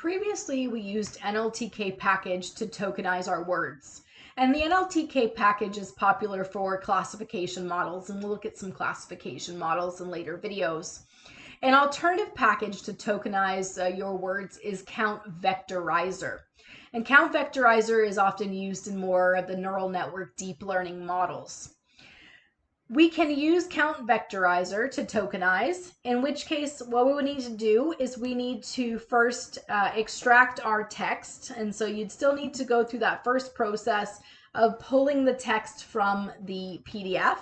Previously, we used NLTK package to tokenize our words. And the NLTK package is popular for classification models, and we'll look at some classification models in later videos. An alternative package to tokenize your words is Count Vectorizer. And Count Vectorizer is often used in more of the neural network deep learning models. We can use Count Vectorizer to tokenize, in which case what we would need to do is we need to first extract our text. And so you'd still need to go through that first process of pulling the text from the PDF.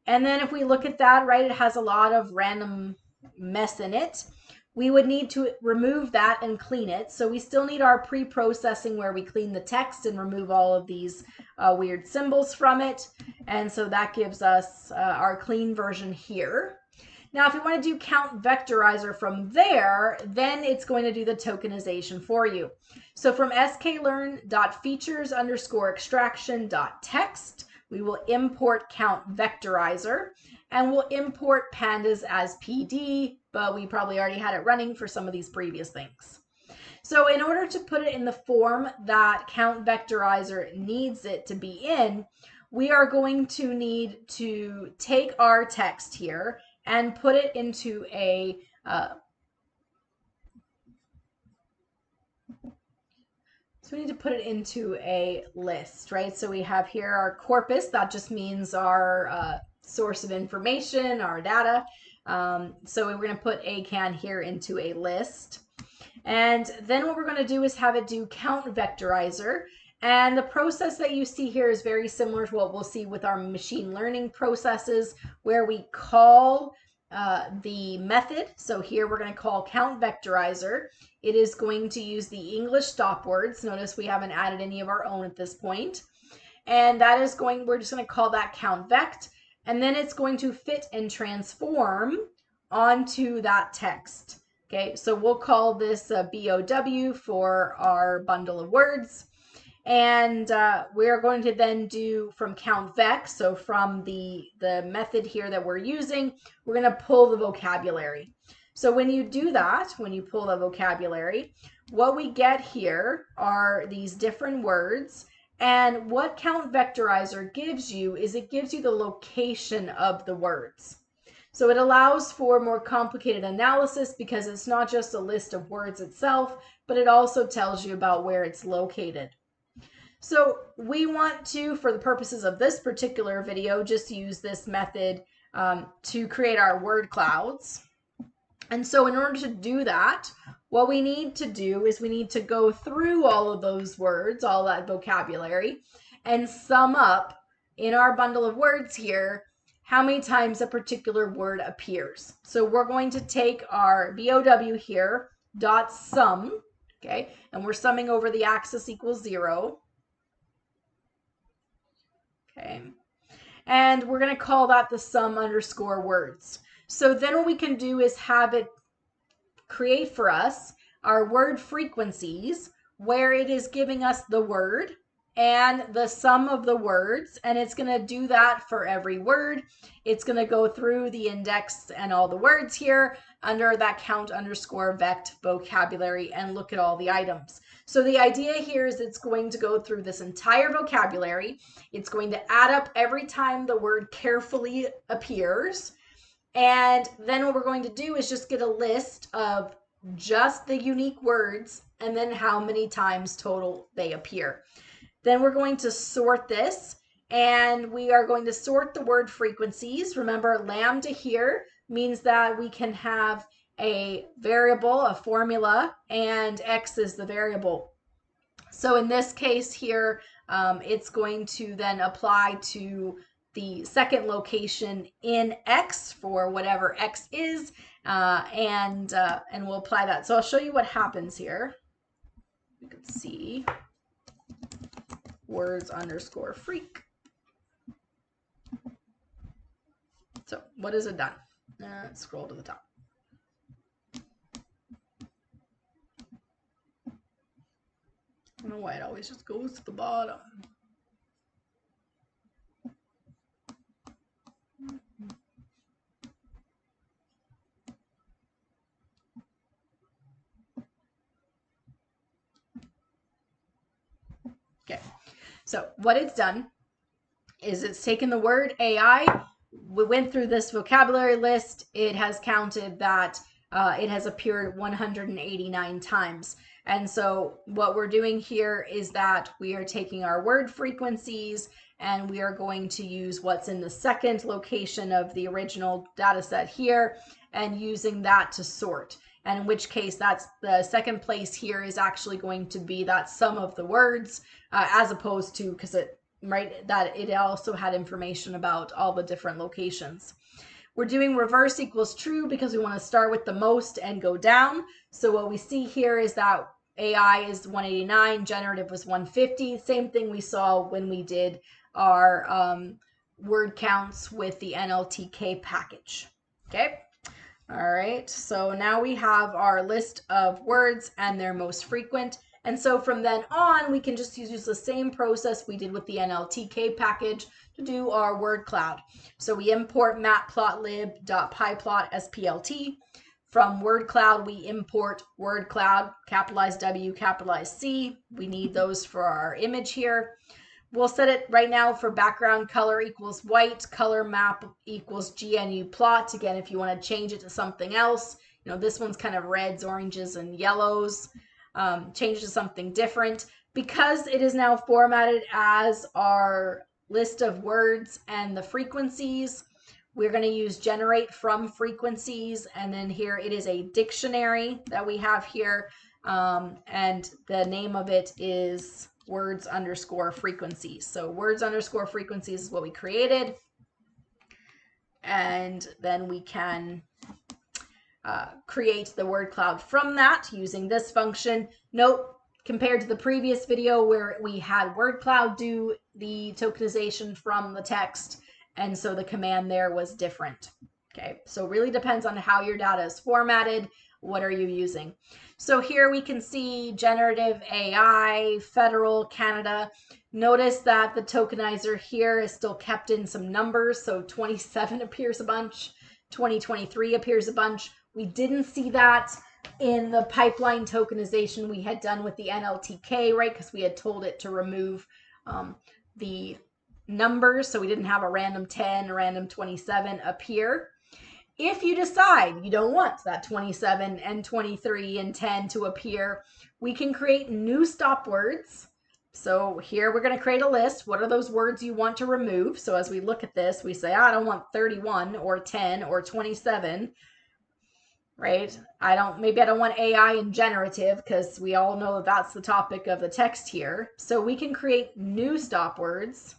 And then if we look at that, right, it has a lot of random mess in it. We would need to remove that and clean it. So we still need our pre-processing where we clean the text and remove all of these weird symbols from it. And so that gives us our clean version here. Now, if you want to do Count Vectorizer from there, then it's going to do the tokenization for you. So from sklearn.features_extraction.text, we will import Count Vectorizer, and we'll import pandas as PD, but we probably already had it running for some of these previous things. So in order to put it in the form that Count Vectorizer needs it to be in, we are going to need to take our text here and put it into a So we need to put it into a list, right? So we have here our corpus. That just means our source of information, our data. So we're going to put acan here into a list. And then what we're going to do is have it do Count Vectorizer. And the process that you see here is very similar to what we'll see with our machine learning processes, where we call the method. So here we're going to call Count Vectorizer. It is going to use the English stop words. Notice we haven't added any of our own at this point. And that is we're just going to call that Count Vect. And then it's going to fit and transform onto that text. Okay, so we'll call this BOW for our bundle of words. And we're going to then do from Count Vec, so from the method here that we're using, we're going to pull the vocabulary. So when you do that, when you pull the vocabulary, what we get here are these different words. And what Count Vectorizer gives you is it gives you the location of the words. So it allows for more complicated analysis because it's not just a list of words itself, but it also tells you about where it's located. So we want to, for the purposes of this particular video, just use this method to create our word clouds. And so in order to do that, what we need to do is we need to go through all of those words, all that vocabulary, and sum up in our bundle of words here how many times a particular word appears. So we're going to take our BOW here, dot sum, okay, and we're summing over the axis equals 0. Okay, and we're going to call that the sum underscore words. So then what we can do is have it create for us our word frequencies where it is giving us the word and the sum of the words, and it's going to do that for every word. It's going to go through the index and all the words here under that count underscore vect vocabulary and look at all the items. So the idea here is it's going to go through this entire vocabulary. It's going to add up every time the word carefully appears. And then what we're going to do is just get a list of just the unique words and then how many times total they appear. Then we're going to sort this, and we are going to sort the word frequencies. Remember, lambda here means that we can have a variable, a formula, and x is the variable. So in this case here, it's going to then apply to the second location in x for whatever x is, and we'll apply that. So I'll show you what happens here. You can see words underscore freak. So what has it done? Let's scroll to the top. I don't know why it always just goes to the bottom. So what it's done is it's taken the word AI. We went through this vocabulary list. It has counted that it has appeared 189 times. And so what we're doing here is that we are taking our word frequencies and we are going to use what's in the second location of the original data set here and using that to sort. And in which case that's the second place here is actually going to be that sum of the words as opposed to, because that it also had information about all the different locations. We're doing reverse equals true because we want to start with the most and go down. So what we see here is that AI is 189, generative was 150. Same thing we saw when we did our word counts with the NLTK package. Okay. All right. So now we have our list of words and their most frequent. And so from then on, we can just use the same process we did with the NLTK package to do our word cloud. So we import matplotlib.pyplot.splt. From word cloud, we import word cloud, capitalized W, capitalized C. We need those for our image here. We'll set it right now for background color equals white, color map equals GNU plot. Again, if you want to change it to something else, this one's kind of reds, oranges, and yellows. Change to something different. Because it is now formatted as our list of words and the frequencies, we're going to use generate from frequencies, and then here it is a dictionary that we have here, and the name of it is words underscore frequencies. So words underscore frequencies is what we created, and then we can create the word cloud from that using this function. Note, compared to the previous video where we had word cloud do the tokenization from the text, and so the command there was different. Okay, so really depends on how your data is formatted. What are you using? So here we can see generative AI, federal, Canada. Notice that the tokenizer here is still kept in some numbers. So 27 appears a bunch, 2023 appears a bunch. We didn't see that in the pipeline tokenization we had done with the NLTK, right? Because we had told it to remove the numbers. So we didn't have a random 10, a random 27 appear. If you decide you don't want that 27 and 23 and 10 to appear, we can create new stop words. So here we're going to create a list. What are those words you want to remove? So as we look at this, we say, I don't want 31 or 10 or 27, right? Maybe I don't want AI and generative, because we all know that that's the topic of the text here. So we can create new stop words.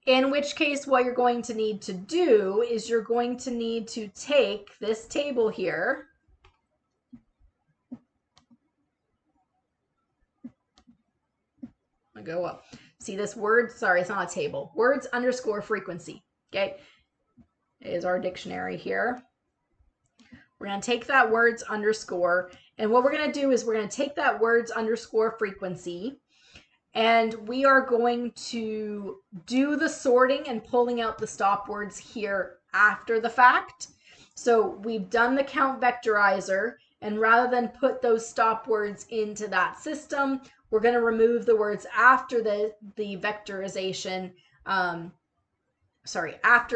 In which case, what you're going to need to do is you're going to need to take this table here. I'm going to go up. See this word? Sorry, it's not a table. Words underscore frequency. Okay. Is our dictionary here. We're going to take that words underscore. And what we're going to do is we're going to take that words underscore frequency, and we are going to do the sorting and pulling out the stop words here after the fact. So we've done the Count Vectorizer, and rather than put those stop words into that system, we're going to remove the words after the vectorization, after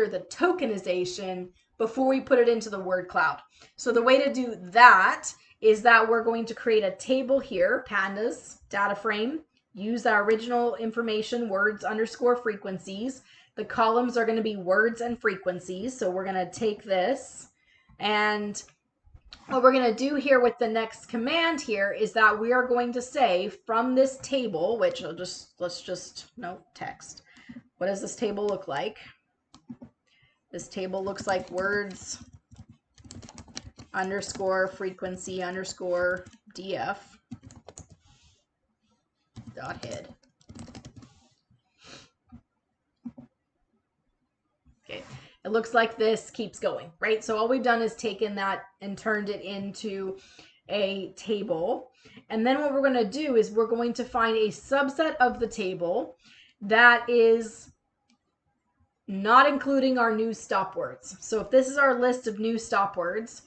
the tokenization, before we put it into the word cloud. So the way to do that is that we're going to create a table here, pandas, data frame, use our original information, words underscore frequencies. The columns are going to be words and frequencies. So we're going to take this, and what we're going to do here with the next command here is that we are going to say from this table, which text. What does this table look like? This table looks like words underscore frequency underscore df dot head. Okay, it looks like this keeps going, right? So all we've done is taken that and turned it into a table. And then what we're going to do is we're going to find a subset of the table that is not including our new stop words. So if this is our list of new stop words,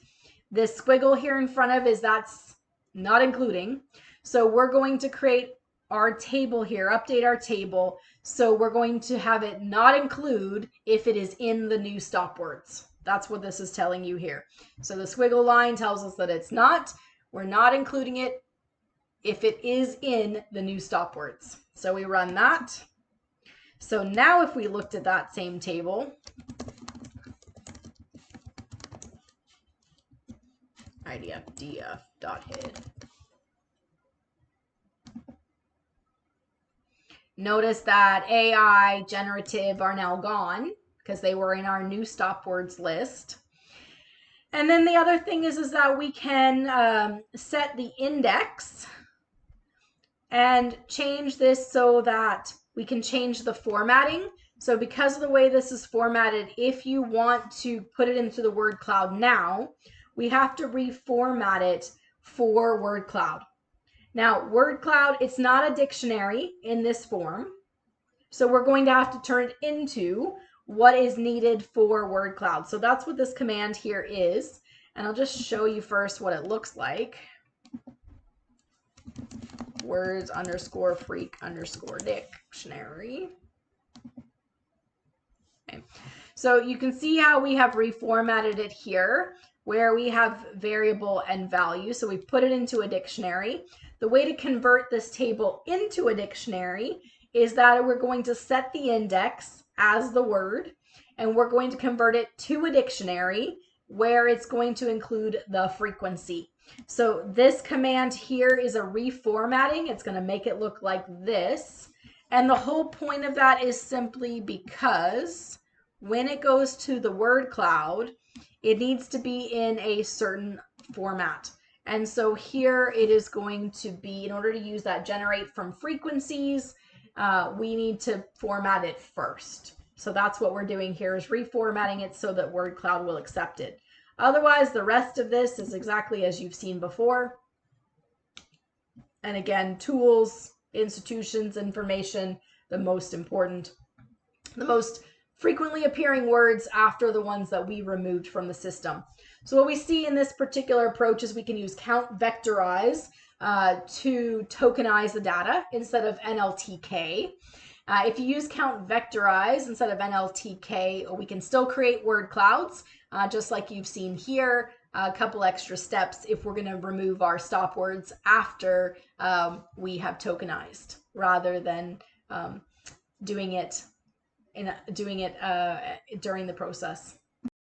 this squiggle here in front of that's not including. So we're going to create our table here, update our table. So we're going to have it not include if it is in the new stop words. That's what this is telling you here. So the squiggle line tells us that it's not. We're not including it if it is in the new stop words. So we run that. So now if we looked at that same table, idf df.head. Notice that AI, generative are now gone because they were in our new stop words list. And then the other thing is that we can set the index and change this so that we can change the formatting. So because of the way this is formatted, if you want to put it into the word cloud now, we have to reformat it for word cloud. Now, word cloud, it's not a dictionary in this form. So we're going to have to turn it into what is needed for word cloud. So that's what this command here is. And I'll just show you first what it looks like. Words _ freak _ dictionary. Okay. So you can see how we have reformatted it here, where we have variable and value. So we put it into a dictionary. The way to convert this table into a dictionary is that we're going to set the index as the word, and we're going to convert it to a dictionary where it's going to include the frequency. So this command here is a reformatting. It's going to make it look like this. And the whole point of that is simply because when it goes to the word cloud, it needs to be in a certain format. And so here it is going to be, in order to use that generate from frequencies, we need to format it first. So that's what we're doing here, is reformatting it so that word cloud will accept it. Otherwise, the rest of this is exactly as you've seen before. And again, tools, institutions, information, the most important, the most frequently appearing words after the ones that we removed from the system. So what we see in this particular approach is we can use Count Vectorize to tokenize the data instead of NLTK. If you use Count Vectorize instead of NLTK, we can still create word clouds, just like you've seen here. A couple extra steps if we're going to remove our stop words after we have tokenized, rather than doing it during the process.